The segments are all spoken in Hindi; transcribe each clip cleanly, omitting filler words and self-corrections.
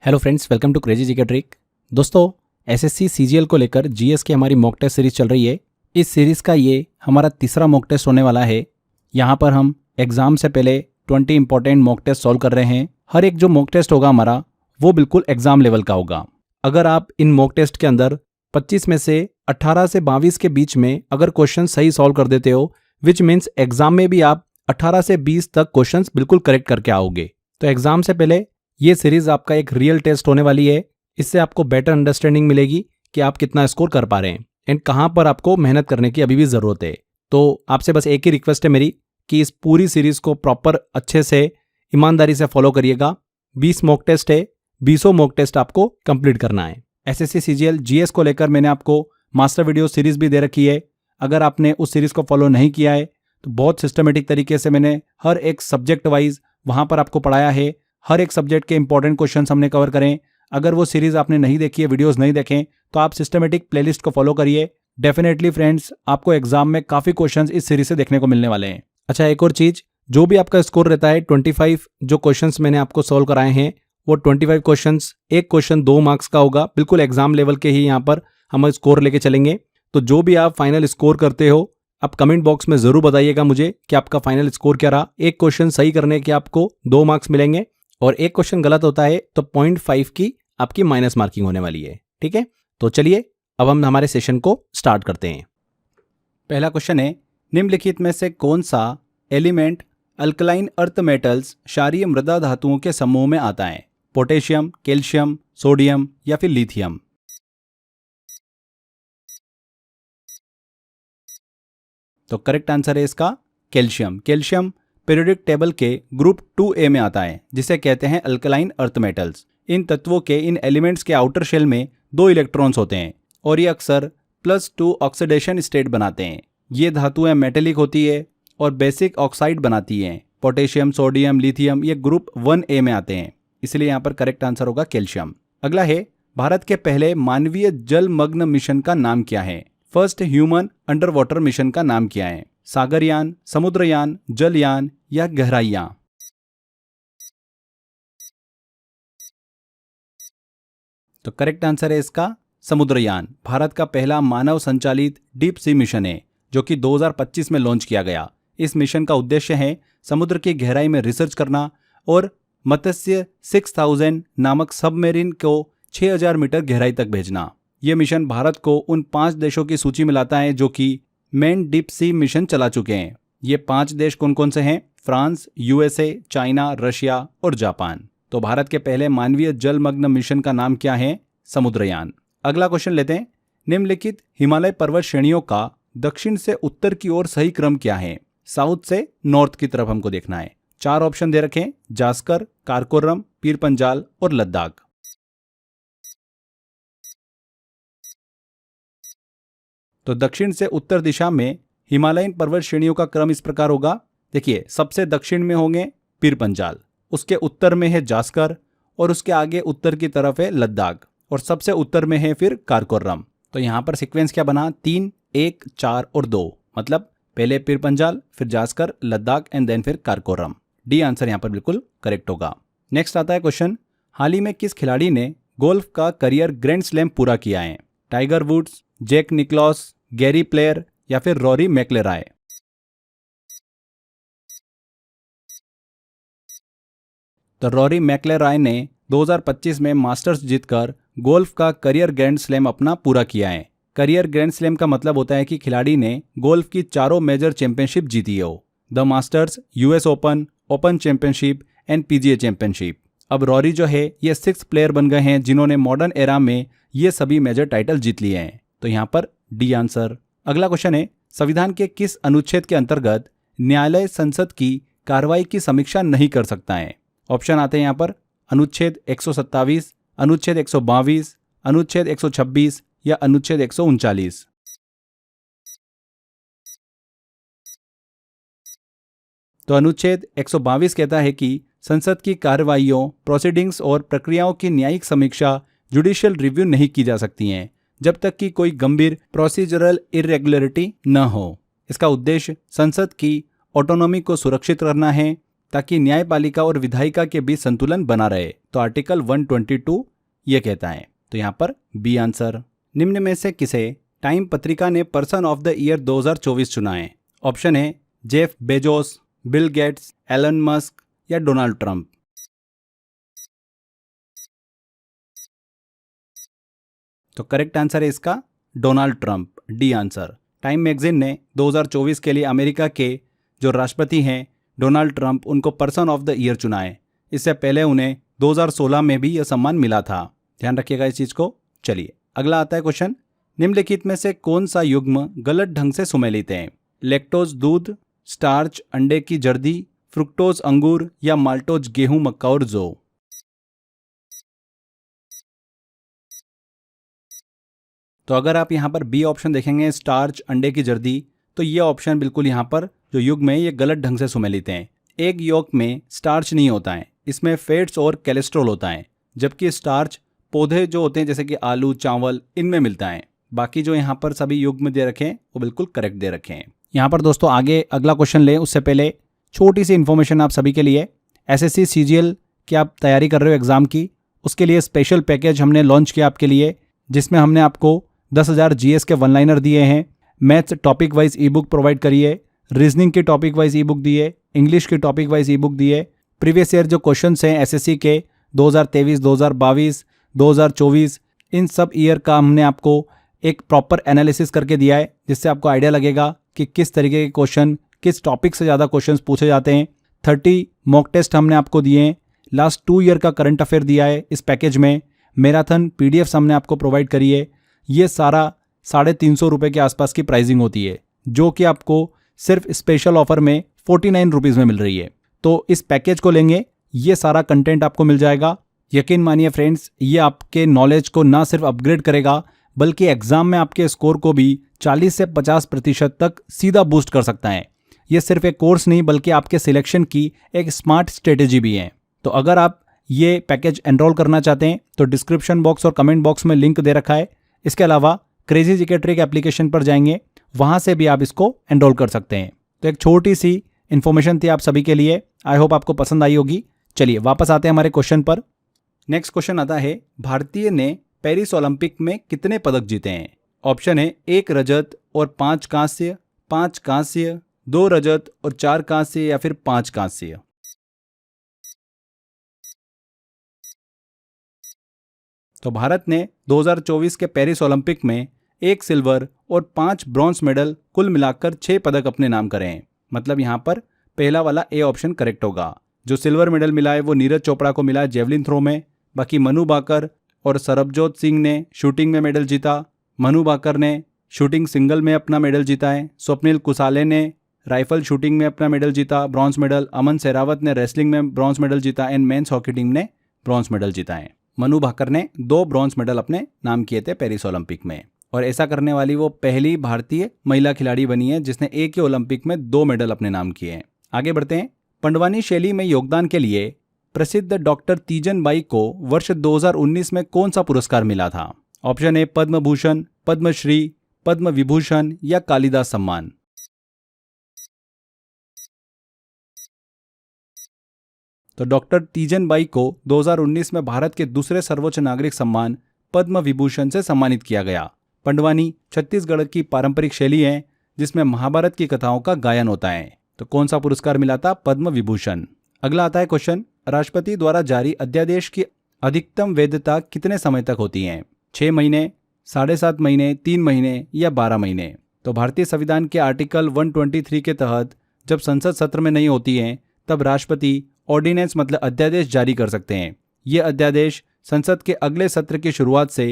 Hello friends, welcome to crazy GK trick. दोस्तों, एसएससी सीजीएल को लेकर जीएस की हमारी मॉक टेस्ट सीरीज चल रही है। इस सीरीज़ का ये हमारा तीसरा मॉक टेस्ट होने वाला है। यहाँ पर हम एग्ज़ाम से पहले 20 इंपॉर्टेंट मॉक टेस्ट सॉल्व कर रहे हैं। हर एक जो मॉक टेस्ट होगा हमारा वो बिल्कुल एग्ज़ाम लेवल का होगा। अगर आप इन मॉक टेस्ट के अंदर 25 में से 18 से 22 के बीच में अगर क्वेश्चन सही सॉल्व कर देते हो, विच मीन्स एग्जाम में भी आप 18 से 20 तक क्वेश्चंस बिल्कुल करेक्ट करके आओगे। तो एग्जाम से पहले ये सीरीज आपका एक रियल टेस्ट होने वाली है। इससे आपको बेटर अंडरस्टैंडिंग मिलेगी कि आप कितना स्कोर कर पा रहे हैं एंड कहाँ पर आपको मेहनत करने की अभी भी ज़रूरत है। तो आपसे बस एक ही रिक्वेस्ट है मेरी कि इस पूरी सीरीज को प्रॉपर अच्छे से ईमानदारी से फॉलो करिएगा। 20 मॉक टेस्ट है, 20 मॉक टेस्ट आपको कंप्लीट करना है। एसएससी सीजीएल जीएस को लेकर मैंने आपको मास्टर वीडियो सीरीज भी दे रखी है। अगर आपने उस सीरीज को फॉलो नहीं किया है तो बहुत सिस्टमेटिक तरीके से मैंने हर एक सब्जेक्ट वाइज वहाँ पर आपको पढ़ाया है। हर एक सब्जेक्ट के इंपॉर्टेंट क्वेश्चंस हमने कवर करें। अगर वो सीरीज आपने नहीं देखी है, वीडियोस नहीं देखें, तो आप सिस्टमेटिक प्लेलिस्ट को फॉलो करिए। डेफिनेटली फ्रेंड्स, आपको एग्जाम में काफ़ी क्वेश्चंस इस सीरीज से देखने को मिलने वाले हैं। अच्छा, एक और चीज़, जो भी आपका स्कोर रहता है 25 जो क्वेश्चंस मैंने आपको सॉल्व कराए हैं वो 25 क्वेश्चंस, एक क्वेश्चन 2 मार्क्स का होगा। बिल्कुल एग्जाम लेवल के ही यहाँ पर हम स्कोर लेके चलेंगे। तो जो भी आप फाइनल स्कोर करते हो, आप कमेंट बॉक्स में ज़रूर बताइएगा मुझे कि आपका फाइनल स्कोर क्या रहा। एक क्वेश्चन सही करने के आपको 2 मार्क्स मिलेंगे और एक क्वेश्चन गलत होता है तो 0.5 की आपकी माइनस मार्किंग होने वाली है। ठीक है, तो चलिए अब हम हमारे सेशन को स्टार्ट करते हैं। पहला क्वेश्चन है, निम्नलिखित में से कौन सा एलिमेंट अल्कलाइन अर्थ मेटल्स क्षारीय मृदा धातुओं के समूह में आता है? पोटेशियम, कैल्शियम, सोडियम या फिर लिथियम? तो करेक्ट आंसर है इसका कैल्शियम। कैल्शियम पीरियोडिक टेबल के ग्रुप 2A में आता है, जिसे कहते हैं अल्कलाइन अर्थ मेटल्स। इन तत्वों के, इन एलिमेंट्स के आउटर शेल में 2 इलेक्ट्रॉन्स होते हैं और ये अक्सर +2 ऑक्सीडेशन स्टेट बनाते हैं। ये धातुएं मेटेलिक होती है और बेसिक ऑक्साइड बनाती हैं। पोटेशियम, सोडियम, लिथियम ये ग्रुप 1A में आते हैं, इसलिए यहाँ पर करेक्ट आंसर होगा कैल्शियम। अगला है, भारत के पहले मानवीय जलमग्न मिशन का नाम क्या है? First human under water mission का नाम क्या है? सागरयान, समुद्रयान, जलयान या गहराइयां? तो करेक्ट आंसर है इसका समुद्रयान। भारत का पहला मानव संचालित डीप सी मिशन है जो कि 2025 में लॉन्च किया गया। इस मिशन का उद्देश्य है समुद्र की गहराई में रिसर्च करना और मत्स्य 6000 नामक सबमरीन को 6000 मीटर गहराई तक भेजना। यह मिशन भारत को उन 5 देशों की सूची में लाता है जो कि मेन डीप सी मिशन चला चुके हैं। ये 5 देश कौन कौन से हैं? फ्रांस, यूएसए, चाइना, रशिया और जापान। तो भारत के पहले मानवीय जलमग्न मिशन का नाम क्या है? समुद्रयान। अगला क्वेश्चन लेते हैं, निम्नलिखित हिमालय पर्वत श्रेणियों का दक्षिण से उत्तर की ओर सही क्रम क्या है? साउथ से नॉर्थ की तरफ हमको देखना है। 4 ऑप्शन दे रखे हैं, जास्कर, कारकोरम, पीर पंजाल और लद्दाख। तो दक्षिण से उत्तर दिशा में हिमालयन पर्वत श्रेणियों का क्रम इस प्रकार होगा। देखिए, सबसे दक्षिण में होंगे पीर पंजाल, उसके उत्तर में है जास्कर और उसके आगे उत्तर की तरफ है लद्दाख और सबसे उत्तर में है फिर कारकोरम। तो यहाँ पर सीक्वेंस क्या बना? 3, 1, 4 और 2, मतलब पहले पीर पंजाल, फिर जास्कर, लद्दाख एंड देन फिर कारकोरम। डी आंसर यहाँ पर बिल्कुल करेक्ट होगा। नेक्स्ट आता है क्वेश्चन, हाल ही में किस खिलाड़ी ने गोल्फ का करियर ग्रैंड स्लैम पूरा किया है? Tiger Woods, Jack Nicklaus, Gary Player या फिर रॉरी मैकलेराय? तो रॉरी मैकलेराय ने 2025 में मास्टर्स जीतकर गोल्फ का करियर ग्रैंड स्लैम अपना पूरा किया है। करियर ग्रैंड स्लैम का मतलब होता है कि खिलाड़ी ने गोल्फ की 4 मेजर चैंपियनशिप जीती हो, the masters, US open, open championship and PGA championship. अब रॉरी जो है ये 6th प्लेयर बन गए हैं जिन्होंने मॉडर्न एरा में ये सभी मेजर टाइटल जीत लिए हैं। तो यहाँ पर डी आंसर। अगला क्वेश्चन है, संविधान के किस अनुच्छेद के अंतर्गत न्यायालय संसद की कार्रवाई की समीक्षा नहीं कर सकता है? ऑप्शन आते हैं यहाँ पर, अनुच्छेद 127, अनुच्छेद 122, अनुच्छेद 126 या अनुच्छेद 139? तो अनुच्छेद 122 कहता है कि संसद की कार्रवाइयों, प्रोसीडिंग्स और प्रक्रियाओं की न्यायिक समीक्षा, जुडिशियल रिव्यू नहीं की जा सकती हैं जब तक कि कोई गंभीर प्रोसीजरल इरेगुलरिटी न हो। इसका उद्देश्य संसद की ऑटोनॉमी को सुरक्षित करना है ताकि न्यायपालिका और विधायिका के बीच संतुलन बना रहे। तो आर्टिकल 122 ये कहता है। तो यहाँ पर बी आंसर। निम्न में से किसे टाइम पत्रिका ने पर्सन ऑफ द ईयर 2024 चुना है? ऑप्शन है Jeff Bezos, Bill Gates, Elon Musk या डोनाल्ड ट्रंप। तो करेक्ट आंसर है इसका Donald Trump, D answer. Time magazine ने 2024 के लिए अमेरिका के जो राष्ट्रपति हैं डोनाल्ड ट्रंप, उनको पर्सन ऑफ द ईयर चुना है। इससे पहले उन्हें 2016 में भी यह सम्मान मिला था। ध्यान रखिएगा इस चीज को। चलिए अगला आता है क्वेश्चन। निम्नलिखित में से कौन सा युग्म गलत ढंग से सुमेलित है? लैक्टोज दूध, स्टार्च अंडे की जर्दी, फ्रुक्टोज अंगूर या माल्टोज गेहूं मक्का और जौ। तो अगर आप यहाँ पर बी ऑप्शन देखेंगे स्टार्च अंडे की जर्दी, तो ये ऑप्शन बिल्कुल यहाँ पर जो युग्म है ये गलत ढंग से सुमेलित हैं। एग योक में स्टार्च नहीं होता है, इसमें फैट्स और कोलेस्ट्रॉल होता है, जबकि स्टार्च पौधे जो होते हैं जैसे कि आलू, चावल, इनमें मिलता है। बाकी जो यहाँ पर सभी युग्म दे रखे हैं वो बिल्कुल करेक्ट दे रखे हैं। यहाँ पर दोस्तों आगे अगला क्वेश्चन लें उससे पहले छोटी सी इन्फॉर्मेशन आप सभी के लिए। एसएससी सीजीएल की आप तैयारी कर रहे हो एग्जाम की, उसके लिए स्पेशल पैकेज हमने लॉन्च किया आपके लिए, जिसमें हमने आपको 10,000 जीएस के वन लाइनर दिए हैं, मैथ्स टॉपिक वाइज ई बुक प्रोवाइड करिए, रीजनिंग की टॉपिक वाइज ई बुक दिए, इंग्लिश की टॉपिक वाइज ई बुक दिए, प्रीवियस ईयर जो क्वेश्चंस हैं एसएससी के 2023, 2022, 2024, इन सब ईयर का हमने आपको एक प्रॉपर एनालिसिस करके दिया है, जिससे आपको आइडिया लगेगा कि किस तरीके के क्वेश्चन, किस टॉपिक से ज़्यादा क्वेश्चंस पूछे जाते हैं। 30 मॉक टेस्ट हमने आपको दिए हैं, लास्ट 2 ईयर का करंट अफेयर दिया है इस पैकेज में, मैराथन पीडीएफ्स हमने आपको प्रोवाइड करी है। ये सारा 350 रुपये के आसपास की प्राइसिंग होती है, जो कि आपको सिर्फ स्पेशल ऑफर में 49 रुपीज़ में मिल रही है। तो इस पैकेज को लेंगे, ये सारा कंटेंट आपको मिल जाएगा। यकीन मानिए फ्रेंड्स, ये आपके नॉलेज को ना सिर्फ अपग्रेड करेगा, बल्कि एग्जाम में आपके स्कोर को भी 40 से 50% तक सीधा बूस्ट कर सकता है। ये सिर्फ एक कोर्स नहीं, बल्कि आपके सिलेक्शन की एक स्मार्ट स्ट्रेटेजी भी है। तो अगर आप ये पैकेज एनरोल करना चाहते हैं तो डिस्क्रिप्शन बॉक्स और कमेंट बॉक्स में लिंक दे रखा है। इसके अलावा क्रेजी जीके ट्रिक एप्लीकेशन पर जाएंगे, वहां से भी आप इसको एनरोल कर सकते हैं। तो एक छोटी सी इन्फॉर्मेशन थी आप सभी के लिए, आई होप आपको पसंद आई होगी। चलिए वापस आते हैं हमारे क्वेश्चन पर। नेक्स्ट क्वेश्चन आता है, भारतीय ने पेरिस ओलंपिक में कितने पदक जीते हैं? ऑप्शन है 1 रजत और 5 कांस्य, 5 कांस्य, 2 रजत और 4 कांस्य या फिर 5 कांस्य। तो भारत ने 2024 के पेरिस ओलंपिक में 1 सिल्वर और 5 ब्रॉन्ज मेडल, कुल मिलाकर 6 पदक अपने नाम करे हैं। मतलब यहाँ पर पहला वाला ए ऑप्शन करेक्ट होगा। जो सिल्वर मेडल मिला है वो नीरज चोपड़ा को मिला है जेवलिन थ्रो में। बाकी मनु भाकर और सरबजोत सिंह ने शूटिंग में मेडल जीता। मनु भाकर ने शूटिंग सिंगल में अपना मेडल जीता है। स्वप्निल कुसाले ने राइफल शूटिंग में अपना मेडल जीता, ब्रॉन्ज मेडल। अमन सहरावत ने रेसलिंग में ब्रॉन्ज मेडल जीता एंड मेंस हॉकी टीम ने ब्रॉन्ज मेडल जीता है। मनु भाकर ने 2 ब्रॉन्ज मेडल अपने नाम किए थे पेरिस ओलंपिक में, और ऐसा करने वाली वो पहली भारतीय महिला खिलाड़ी बनी है जिसने एक ही ओलंपिक में 2 मेडल अपने नाम किए हैं। आगे बढ़ते हैं। पंडवानी शैली में योगदान के लिए प्रसिद्ध डॉक्टर तीजन बाई को वर्ष 2019 में कौन सा पुरस्कार मिला था? ऑप्शन ए पद्म भूषण, पद्मश्री, पद्म विभूषण या कालिदास सम्मान। तो डॉक्टर तीजन बाई को 2019 में भारत के दूसरे सर्वोच्च नागरिक सम्मान पद्म विभूषण से सम्मानित किया गया। पंडवानी छत्तीसगढ़ की पारंपरिक शैली है जिसमें महाभारत की कथाओं का गायन होता है। तो कौन सा पुरस्कार मिला था? पद्म विभूषण। अगला आता है क्वेश्चन, राष्ट्रपति द्वारा जारी अध्यादेश की अधिकतम वैधता कितने समय तक होती है? 6 महीने, 7.5 महीने, 3 महीने या 12 महीने। तो भारतीय संविधान के आर्टिकल 123 के तहत जब संसद सत्र में नहीं होती है तब राष्ट्रपति ऑर्डिनेंस मतलब अध्यादेश जारी कर सकते हैं। ये अध्यादेश संसद के अगले सत्र की शुरुआत से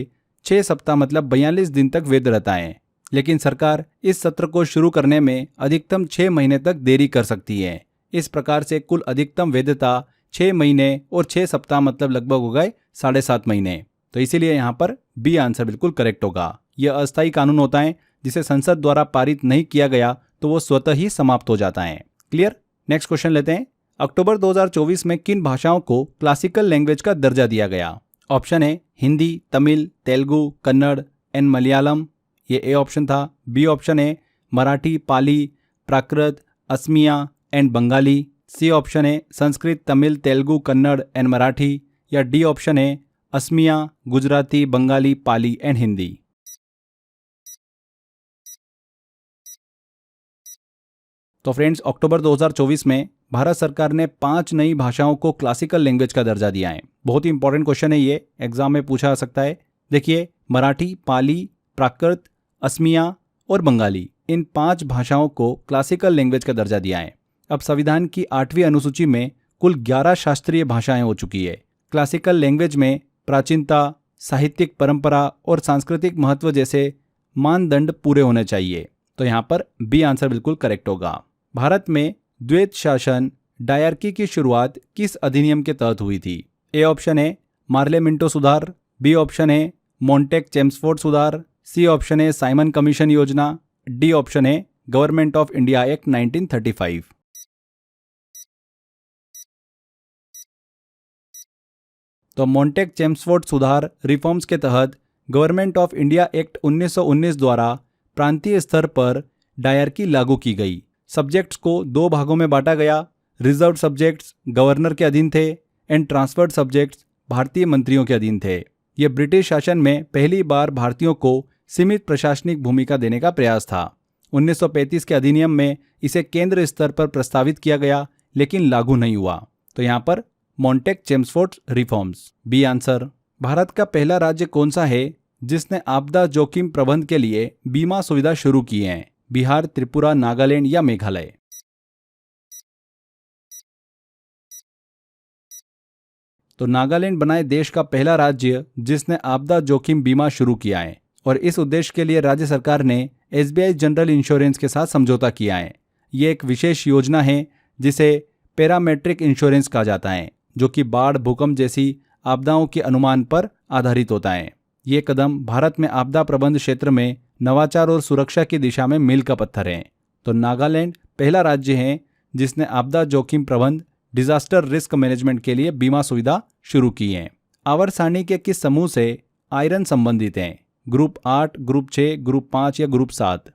6 सप्ताह मतलब 42 दिन तक वैध रहता है, लेकिन सरकार इस सत्र को शुरू करने में अधिकतम 6 महीने तक देरी कर सकती है। इस प्रकार से कुल अधिकतम वैधता 6 महीने और 6 सप्ताह मतलब लगभग हो गए 7.5 महीने। तो इसीलिए यहाँ पर बी आंसर बिल्कुल करेक्ट होगा। यह अस्थायी कानून होता है जिसे संसद द्वारा पारित नहीं किया गया तो वो स्वतः ही समाप्त हो जाता है। क्लियर? नेक्स्ट क्वेश्चन लेते हैं। अक्टूबर 2024 में किन भाषाओं को क्लासिकल लैंग्वेज का दर्जा दिया गया? ऑप्शन है हिंदी, तमिल, तेलुगु, कन्नड़ एंड मलयालम, ये ए ऑप्शन था। बी ऑप्शन है Marathi, Pali, Prakrit, Asamiya and Bengali, C option है संस्कृत, तमिल, तेलुगु, कन्नड़ एंड मराठी, या डी ऑप्शन है असमिया, गुजराती, बंगाली, पाली एंड हिंदी। तो फ्रेंड्स, अक्टूबर 2024 में भारत सरकार ने 5 नई भाषाओं को क्लासिकल लैंग्वेज का दर्जा दिया है। बहुत ही इंपॉर्टेंट क्वेश्चन है, ये एग्जाम में पूछा जा सकता है। देखिए, मराठी, पाली, प्राकृत, असमिया और बंगाली, इन 5 भाषाओं को क्लासिकल लैंग्वेज का दर्जा दिया है। अब संविधान की 8वीं अनुसूची में कुल 11 शास्त्रीय भाषाएं हो चुकी है। क्लासिकल लैंग्वेज में प्राचीनता, साहित्यिक परंपरा और सांस्कृतिक महत्व जैसे मानदंड पूरे होने चाहिए। तो यहाँ पर बी आंसर बिल्कुल करेक्ट होगा। भारत में द्वैत शासन डायरकी की शुरुआत किस अधिनियम के तहत हुई थी? ए ऑप्शन है मार्ले मिंटो सुधार, बी ऑप्शन है मोंटेक चेम्सफोर्ड सुधार, सी ऑप्शन है साइमन कमीशन योजना, डी ऑप्शन है गवर्नमेंट ऑफ इंडिया एक्ट 1935। तो मोंटेक चेम्सफोर्ड सुधार रिफॉर्म्स के तहत गवर्नमेंट ऑफ इंडिया एक्ट 1919 द्वारा प्रांतीय स्तर पर डायरकी लागू की गई। सब्जेक्ट्स को 2 भागों में बांटा गया। रिजर्व्ड सब्जेक्ट्स गवर्नर के अधीन थे एंड ट्रांसफर्ड सब्जेक्ट्स भारतीय मंत्रियों के अधीन थे। यह ब्रिटिश शासन में पहली बार भारतीयों को सीमित प्रशासनिक भूमिका देने का प्रयास था। 1935 के अधिनियम में इसे केंद्र स्तर पर प्रस्तावित किया गया, लेकिन लागू नहीं हुआ। तो यहाँ पर Montagu Chelmsford reforms, B answer. भारत का पहला राज्य कौन सा है जिसने आपदा जोखिम प्रबंधन के लिए बीमा सुविधा शुरू की है? बिहार, त्रिपुरा, नागालैंड या मेघालय? तो नागालैंड बनाए देश का पहला राज्य जिसने आपदा जोखिम बीमा शुरू किया है, और इस उद्देश्य के लिए राज्य सरकार ने SBI जनरल इंश्योरेंस के साथ समझौता किया है। ये एक विशेष योजना है जिसे पैरामेट्रिक इंश्योरेंस कहा जाता है, जो कि बाढ़, भूकंप जैसी आपदाओं के अनुमान पर आधारित होता है। ये कदम भारत में आपदा प्रबंधन क्षेत्र में नवाचार और सुरक्षा की दिशा में मील का पत्थर है। तो नागालैंड पहला राज्य है जिसने आपदा जोखिम प्रबंधन, डिजास्टर रिस्क मैनेजमेंट के लिए बीमा सुविधा शुरू की है। आवर्त सारणी के किस समूह से आयरन संबंधित है? ग्रुप 8, ग्रुप 6, ग्रुप 5 या ग्रुप 7?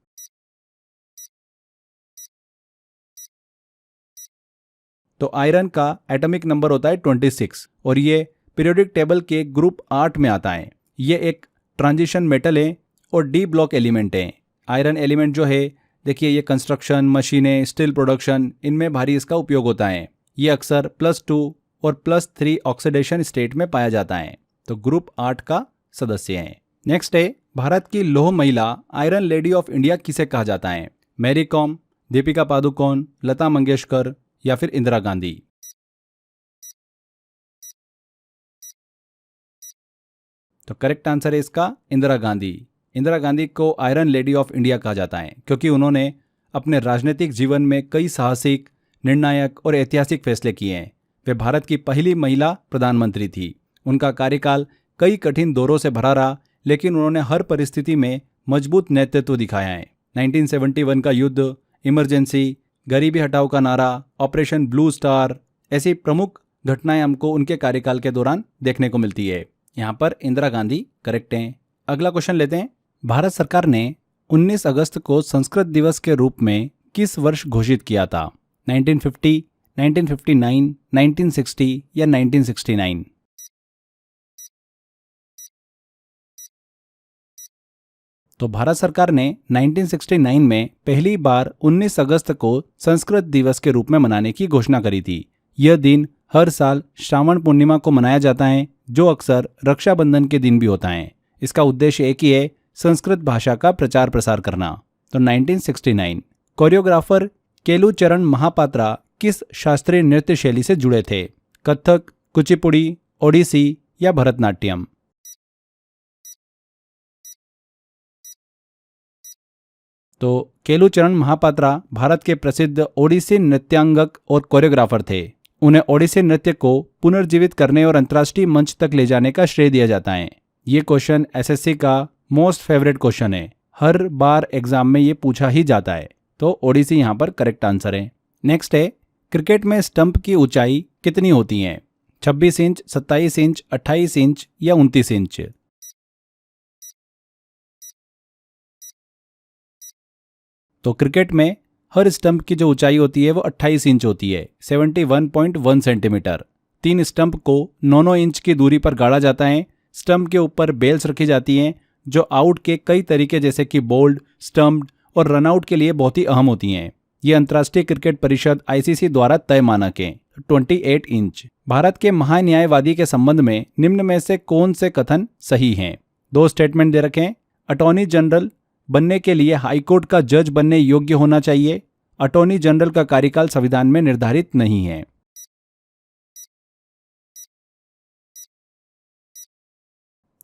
तो आयरन का एटॉमिक नंबर होता है 26 और ये पीरियोडिक टेबल के ग्रुप 8 में आता है। ये एक ट्रांजिशन मेटल है और डी ब्लॉक एलिमेंट है। आयरन एलिमेंट जो है, देखिए, ये कंस्ट्रक्शन, मशीनें, स्टील प्रोडक्शन, इनमें भारी इसका उपयोग होता है। ये अक्सर +2 और +3 ऑक्सीडेशन स्टेट में पाया जाता है। तो ग्रुप 8 का सदस्य है। नेक्स्ट है, भारत की लौह महिला आयरन लेडी ऑफ इंडिया किसे कहा जाता है? मैरी कॉम, दीपिका पादुकोण, लता मंगेशकर या फिर इंदिरा गांधी? तो करेक्ट आंसर है इसका इंदिरा गांधी। इंदिरा गांधी को आयरन लेडी ऑफ इंडिया कहा जाता है क्योंकि उन्होंने अपने राजनीतिक जीवन में कई साहसिक, निर्णायक और ऐतिहासिक फैसले किए हैं। वे भारत की पहली महिला प्रधानमंत्री थी। उनका कार्यकाल कई कठिन दौरों से भरा रहा, लेकिन उन्होंने हर परिस्थिति में मजबूत नेतृत्व दिखाया है। 1971 का युद्ध, इमरजेंसी, गरीबी हटाओ का नारा, ऑपरेशन ब्लू स्टार, ऐसी प्रमुख घटनाएं हमको उनके कार्यकाल के दौरान देखने को मिलती है। यहाँ पर इंदिरा गांधी करेक्ट हैं। अगला क्वेश्चन लेते हैं। भारत सरकार ने 19 अगस्त को संस्कृत दिवस के रूप में किस वर्ष घोषित किया था? 1950, 1959, 1960 या 1969? तो भारत सरकार ने 1969 में पहली बार 19 अगस्त को संस्कृत दिवस के रूप में मनाने की घोषणा करी थी। यह दिन हर साल श्रावण पूर्णिमा को मनाया जाता है, जो अक्सर रक्षाबंधन के दिन भी होता है। इसका उद्देश्य एक ही है, संस्कृत भाषा का प्रचार प्रसार करना। तो 1969। कोरियोग्राफर केलुचरण महापात्रा किस शास्त्रीय नृत्य शैली से जुड़े थे? कथक, कुचिपुड़ी, ओडिसी या भरतनाट्यम? तो केलुचरण महापात्रा भारत के प्रसिद्ध ओडिसी नृत्यांगक और कोरियोग्राफर थे। उन्हें ओडिसी नृत्य को पुनर्जीवित करने और अंतर्राष्ट्रीय मंच तक ले जाने का श्रेय दिया जाता है। ये क्वेश्चन एसएससी का मोस्ट फेवरेट क्वेश्चन है। हर बार एग्जाम में ये पूछा ही जाता है। तो ओडिसी यहाँ पर करेक्ट आंसर है। नेक्स्ट है, क्रिकेट में स्टंप की ऊंचाई कितनी होती है? 26 इंच, 27 इंच, 28 इंच या 29 इंच? तो क्रिकेट में हर स्टंप की जो ऊंचाई होती है वो 28 इंच होती है, 71.1 सेंटीमीटर। 3 स्टंप को 9-9 इंच की दूरी पर गाड़ा जाता है। स्टंप के ऊपर बेल्स रखी जाती हैं जो आउट के कई तरीके जैसे कि बोल्ड, स्टंप्ड और रनआउट के लिए बहुत ही अहम होती हैं। ये अंतर्राष्ट्रीय क्रिकेट परिषद आईसीसी द्वारा तय मानक है। 28 इंच। भारत के महान्यायवादी के संबंध में निम्न में से कौन से कथन सही हैं? 2 स्टेटमेंट दे रखे हैं। अटॉर्नी जनरल बनने के लिए हाईकोर्ट का जज बनने योग्य होना चाहिए। अटॉर्नी जनरल का कार्यकाल संविधान में निर्धारित नहीं है।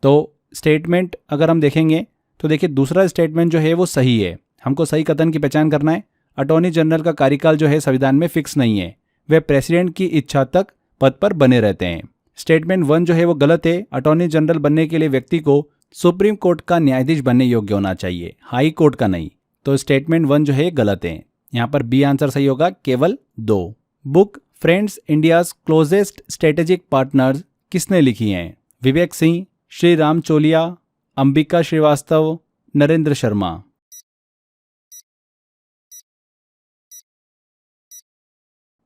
तो स्टेटमेंट अगर हम देखेंगे तो देखिए दूसरा स्टेटमेंट जो है वो सही है। हमको सही कथन की पहचान करना है। अटॉर्नी जनरल का कार्यकाल जो है संविधान में फिक्स नहीं है, वे प्रेसिडेंट की इच्छा तक पद पर बने रहते हैं। स्टेटमेंट 1 जो है वो गलत है। अटॉर्नी जनरल बनने के लिए व्यक्ति को सुप्रीम कोर्ट का न्यायाधीश बनने योग्य होना चाहिए, हाई कोर्ट का नहीं। तो स्टेटमेंट 1 जो है गलत है। यहाँ पर बी आंसर सही होगा, केवल 2। Book friends India's closest strategic partners किसने लिखी हैं? विवेक सिंह, श्री राम चोलिया, अंबिका श्रीवास्तव, नरेंद्र शर्मा।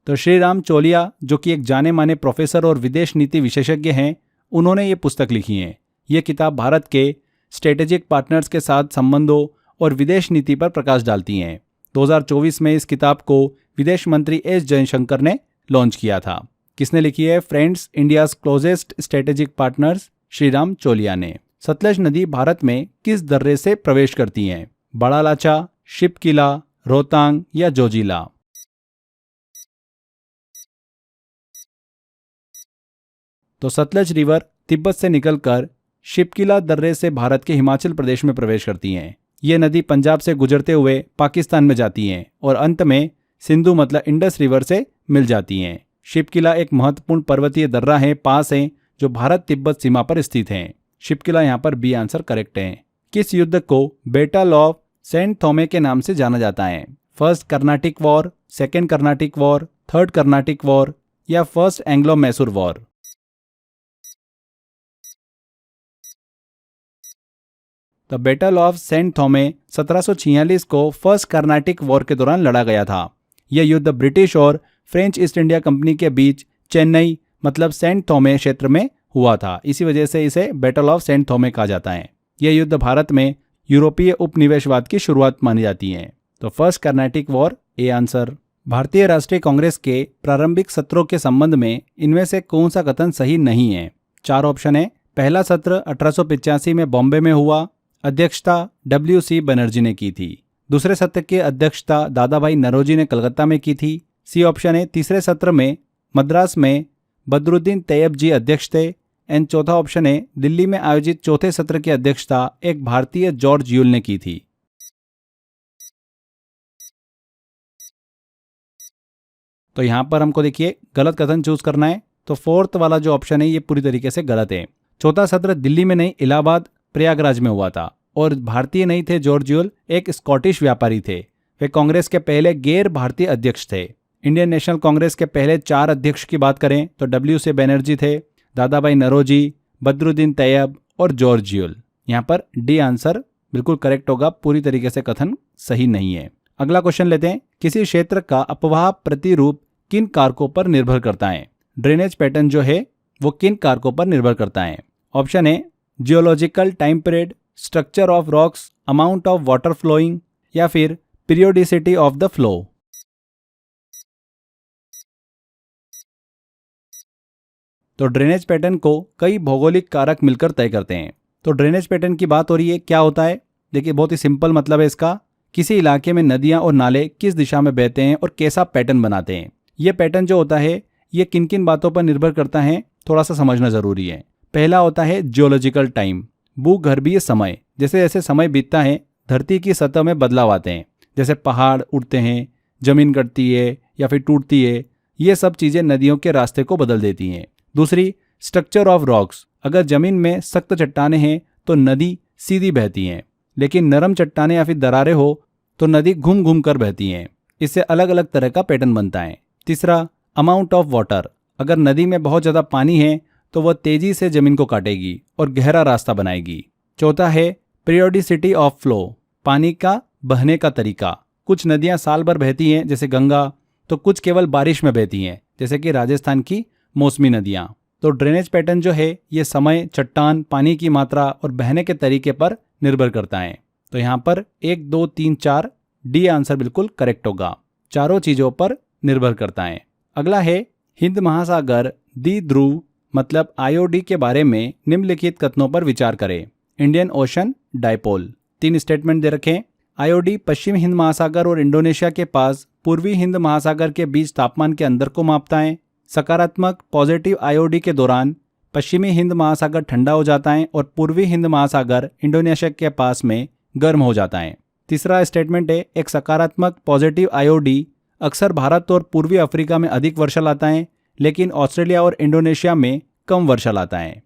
तो श्री राम चोलिया जो कि एक जाने माने प्रोफेसर और विदेश नीति विशेषज्ञ हैं, उन्होंने ये पुस्तक लिखी है। ये किताब भारत के स्ट्रेटेजिक पार्टनर्स के साथ संबंधों और विदेश नीति पर प्रकाश डालती हैं। 2024 में इस किताब को विदेश मंत्री एस जयशंकर ने लॉन्च किया था। किसने लिखी है? Friends India's closest strategic partners, Shri Ram चोलिया ने। सतलज नदी भारत में किस दर्रे से प्रवेश करती है? बड़ा लाचा, शिपकिला, रोहतांग या जोजिला? तो सतलज रिवर तिब्बत से निकलकर शिपकिला दर्रे से भारत के हिमाचल प्रदेश में प्रवेश करती हैं। ये नदी पंजाब से गुजरते हुए पाकिस्तान में जाती हैं और अंत में सिंधु मतलब इंडस रिवर से मिल जाती हैं। शिपकिला एक महत्वपूर्ण पर्वतीय दर्रा है, पास है, जो भारत तिब्बत सीमा पर स्थित है। शिपकिला यहाँ पर बी आंसर करेक्ट है। किस युद्ध को बैटल ऑफ सेंट थॉमे के नाम से जाना जाता है? First Carnatic war, second Carnatic war, third Carnatic war या first Anglo Mysore war? The battle of Saint Thome 1746 को फर्स्ट कर्नाटिक वॉर के दौरान लड़ा गया था। यह युद्ध ब्रिटिश और फ्रेंच ईस्ट इंडिया कंपनी के बीच चेन्नई मतलब सेंट थॉमे क्षेत्र में हुआ था। इसी वजह से इसे बैटल ऑफ सेंट थॉमे कहा जाता है। यह युद्ध भारत में यूरोपीय उपनिवेशवाद की शुरुआत मानी जाती है। तो first Carnatic war A answer. भारतीय राष्ट्रीय कांग्रेस के प्रारंभिक सत्रों के संबंध में इनमें से कौन सा कथन सही नहीं है? 4 ऑप्शन है। पहला सत्र 1885 में बॉम्बे में हुआ, अध्यक्षता WC बनर्जी ने की थी। दूसरे सत्र की अध्यक्षता दादा भाई नौरोजी ने कलकत्ता में की थी। सी ऑप्शन है। तीसरे सत्र में मद्रास में बदरुद्दीन तैयब जी अध्यक्ष थे। एंड चौथा ऑप्शन है। दिल्ली में आयोजित चौथे सत्र की अध्यक्षता एक भारतीय जॉर्ज यूल ने की थी। तो यहां पर हमको देखिए गलत कथन चूज करना है। तो फोर्थ वाला जो ऑप्शन है ये पूरी तरीके से गलत है। चौथा सत्र दिल्ली में नहीं, इलाहाबाद प्रयागराज में हुआ था और भारतीय नहीं थे जॉर्ज यूल, एक स्कॉटिश व्यापारी थे। वे कांग्रेस के पहले गैर भारतीय अध्यक्ष थे। इंडियन नेशनल कांग्रेस के पहले 4 अध्यक्ष की बात करें तो WC बनर्जी थे, दादा भाई नौरोजी, बदरुद्दीन तैयब और जॉर्ज यूल। यहाँ पर डी आंसर बिल्कुल करेक्ट होगा। पूरी तरीके से कथन सही नहीं है। अगला क्वेश्चन लेते हैं। किसी क्षेत्र का अपवाह प्रतिरूप किन कारकों पर निर्भर करता है? ड्रेनेज पैटर्न जो है वो किन कारकों पर निर्भर करता है? ऑप्शन है geological time period, structure of rocks, amount of water flowing या फिर पीरियोडिसिटी ऑफ द फ्लो। तो ड्रेनेज पैटर्न को कई भौगोलिक कारक मिलकर तय करते हैं। तो ड्रेनेज पैटर्न की बात हो रही है, क्या होता है? देखिए बहुत ही सिंपल मतलब है इसका। किसी इलाके में नदियां और नाले किस दिशा में बहते हैं और कैसा पैटर्न बनाते हैं। यह पैटर्न जो होता है ये किन किन बातों पर निर्भर करता है, थोड़ा सा समझना जरूरी है। पहला होता है जियोलॉजिकल टाइम, भूगर्भीय समय। जैसे जैसे समय बीतता है धरती की सतह में बदलाव आते हैं, जैसे पहाड़ उठते हैं, जमीन कटती है या फिर टूटती है। ये सब चीजें नदियों के रास्ते को बदल देती हैं। दूसरी स्ट्रक्चर ऑफ रॉक्स, अगर जमीन में सख्त चट्टानें हैं तो नदी सीधी बहती हैं, लेकिन नरम चट्टानें या फिर दरारें हो तो नदी घूम घूम कर बहती हैं। इससे अलग अलग तरह का पैटर्न बनता है। तीसरा अमाउंट ऑफ वाटर, अगर नदी में बहुत ज़्यादा पानी है तो वह तेजी से जमीन को काटेगी और गहरा रास्ता बनाएगी। चौथा है पीरियोडिसिटी ऑफ फ्लो, पानी का बहने का तरीका, कुछ नदियां साल भर बहती हैं जैसे गंगा, तो कुछ केवल बारिश में बहती हैं जैसे कि राजस्थान की मौसमी नदियां। तो ड्रेनेज पैटर्न जो है ये समय, चट्टान, पानी की मात्रा और बहने के तरीके पर निर्भर करता है। तो यहाँ पर 1, 2, 3, 4 डी आंसर बिल्कुल करेक्ट होगा। चारों चीजों पर निर्भर करता है। अगला है हिंद महासागर द्विध्रुव मतलब आईओडी के बारे में निम्नलिखित कथनों पर विचार करें। Indian ocean dipole. 3 स्टेटमेंट दे रखे। आईओडी पश्चिम हिंद महासागर और इंडोनेशिया के पास पूर्वी हिंद महासागर के बीच तापमान के अंतर को मापता है। सकारात्मक पॉजिटिव आईओडी के दौरान पश्चिमी हिंद महासागर ठंडा हो जाता है और पूर्वी हिंद महासागर इंडोनेशिया के पास में गर्म हो जाता है। तीसरा स्टेटमेंट है एक सकारात्मक पॉजिटिव आईओडी अक्सर भारत और पूर्वी अफ्रीका में अधिक वर्षा लाता है, लेकिन ऑस्ट्रेलिया और इंडोनेशिया में कम वर्षा लाता है।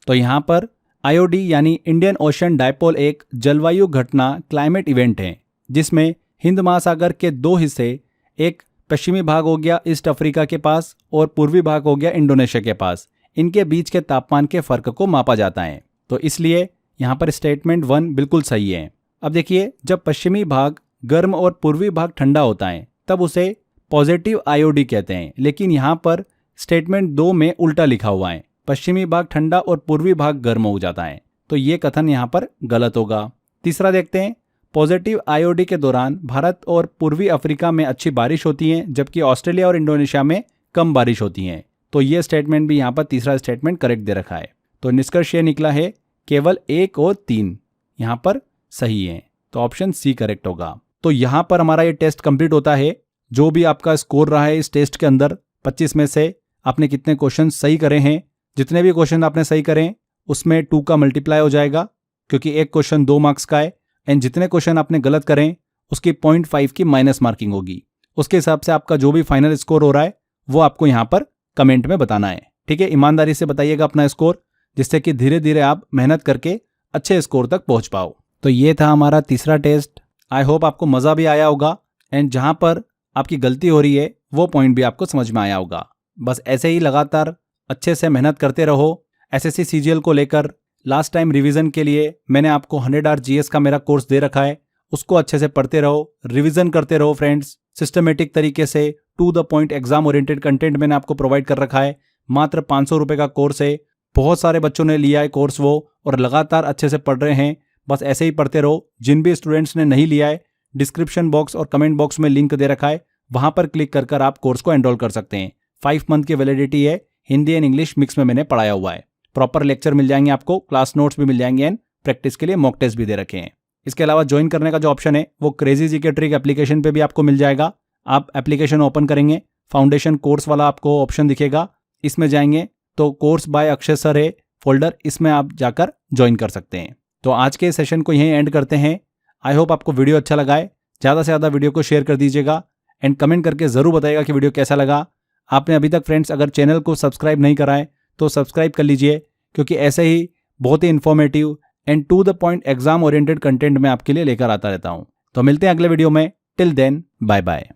तो यहाँ पर आईओडी यानी इंडियन ओशन डायपोल एक जलवायु घटना क्लाइमेट इवेंट है जिसमें हिंद महासागर के 2 हिस्से, एक पश्चिमी भाग हो गया ईस्ट अफ्रीका के पास और पूर्वी भाग हो गया इंडोनेशिया के पास, इनके बीच के तापमान के फर्क को मापा जाता है। तो इसलिए यहाँ पर स्टेटमेंट 1 बिल्कुल सही है। अब देखिए, जब पश्चिमी भाग गर्म और पूर्वी भाग ठंडा होता है तब उसे पॉजिटिव आईओडी कहते हैं, लेकिन यहाँ पर स्टेटमेंट 2 में उल्टा लिखा हुआ है, पश्चिमी भाग ठंडा और पूर्वी भाग गर्म हो जाता है। तो ये कथन यहाँ पर गलत होगा। तीसरा देखते हैं, पॉजिटिव आईओडी के दौरान भारत और पूर्वी अफ्रीका में अच्छी बारिश होती है जबकि ऑस्ट्रेलिया और इंडोनेशिया में कम बारिश होती है। तो ये स्टेटमेंट भी यहाँ पर तीसरा स्टेटमेंट करेक्ट दे रखा है। तो निष्कर्ष ये निकला है केवल 1 और 3 यहाँ पर सही है। तो ऑप्शन सी करेक्ट होगा। तो यहाँ पर हमारा ये टेस्ट कंप्लीट होता है। जो भी आपका स्कोर रहा है इस टेस्ट के अंदर 25 में से आपने कितने क्वेश्चन सही करे हैं, जितने भी क्वेश्चन आपने सही करें उसमें 2 का मल्टीप्लाई हो जाएगा क्योंकि एक क्वेश्चन 2 मार्क्स का है, एंड जितने क्वेश्चन आपने गलत करें उसकी 0.5 की माइनस मार्किंग होगी। उसके हिसाब से आपका जो भी फाइनल स्कोर हो रहा है वो आपको यहाँ पर कमेंट में बताना है। ठीक है, ईमानदारी से बताइएगा अपना स्कोर, जिससे कि धीरे धीरे आप मेहनत करके अच्छे स्कोर तक पहुंच पाओ। तो ये था हमारा तीसरा टेस्ट। आई होप आपको मज़ा भी आया होगा एंड जहाँ पर आपकी गलती हो रही है वो पॉइंट भी आपको समझ में आया होगा। बस ऐसे ही लगातार अच्छे से मेहनत करते रहो। एसएससी सीजीएल को लेकर लास्ट टाइम रिवीजन के लिए मैंने आपको 100 आवर जीएस का मेरा कोर्स दे रखा है, उसको अच्छे से पढ़ते रहो, रिवीजन करते रहो फ्रेंड्स। सिस्टमेटिक तरीके से to the point exam oriented content मैंने आपको प्रोवाइड कर रखा है। मात्र 500 रुपये का कोर्स है। बहुत सारे बच्चों ने लिया है कोर्स वो, और लगातार अच्छे से पढ़ रहे हैं। बस ऐसे ही पढ़ते रहो। जिन भी स्टूडेंट्स ने नहीं लिया है, डिस्क्रिप्शन बॉक्स और कमेंट बॉक्स में लिंक दे रखा है, वहां पर क्लिक कर आप कोर्स को एनरोल कर सकते हैं। 5 मंथ की वैलिडिटी है। हिंदी एंड इंग्लिश मिक्स में मैंने पढ़ाया हुआ है। प्रॉपर लेक्चर मिल जाएंगे आपको, क्लास नोट्स भी मिल जाएंगे एंड प्रैक्टिस के लिए मॉक टेस्ट भी दे रखे हैं। इसके अलावा ज्वाइन करने का जो ऑप्शन है वो क्रेजी जीके ट्रिक एप्लीकेशन पे भी आपको मिल जाएगा। आप एप्लीकेशन ओपन करेंगे, फाउंडेशन कोर्स वाला आपको ऑप्शन दिखेगा, इसमें जाएंगे तो कोर्स बाय अक्षय सर है फोल्डर, इसमें आप जाकर ज्वाइन कर सकते हैं। तो आज के सेशन को यहीं एंड करते हैं। आई होप आपको वीडियो अच्छा लगा है। ज़्यादा से ज़्यादा वीडियो को शेयर कर दीजिएगा एंड कमेंट करके ज़रूर बताइएगा कि वीडियो कैसा लगा। आपने अभी तक फ्रेंड्स अगर चैनल को सब्सक्राइब नहीं करा है तो सब्सक्राइब कर लीजिए, क्योंकि ऐसे ही बहुत ही informative and to the point exam oriented content मैं आपके लिए लेकर आता रहता हूँ। तो मिलते हैं अगले वीडियो में। Till then bye bye.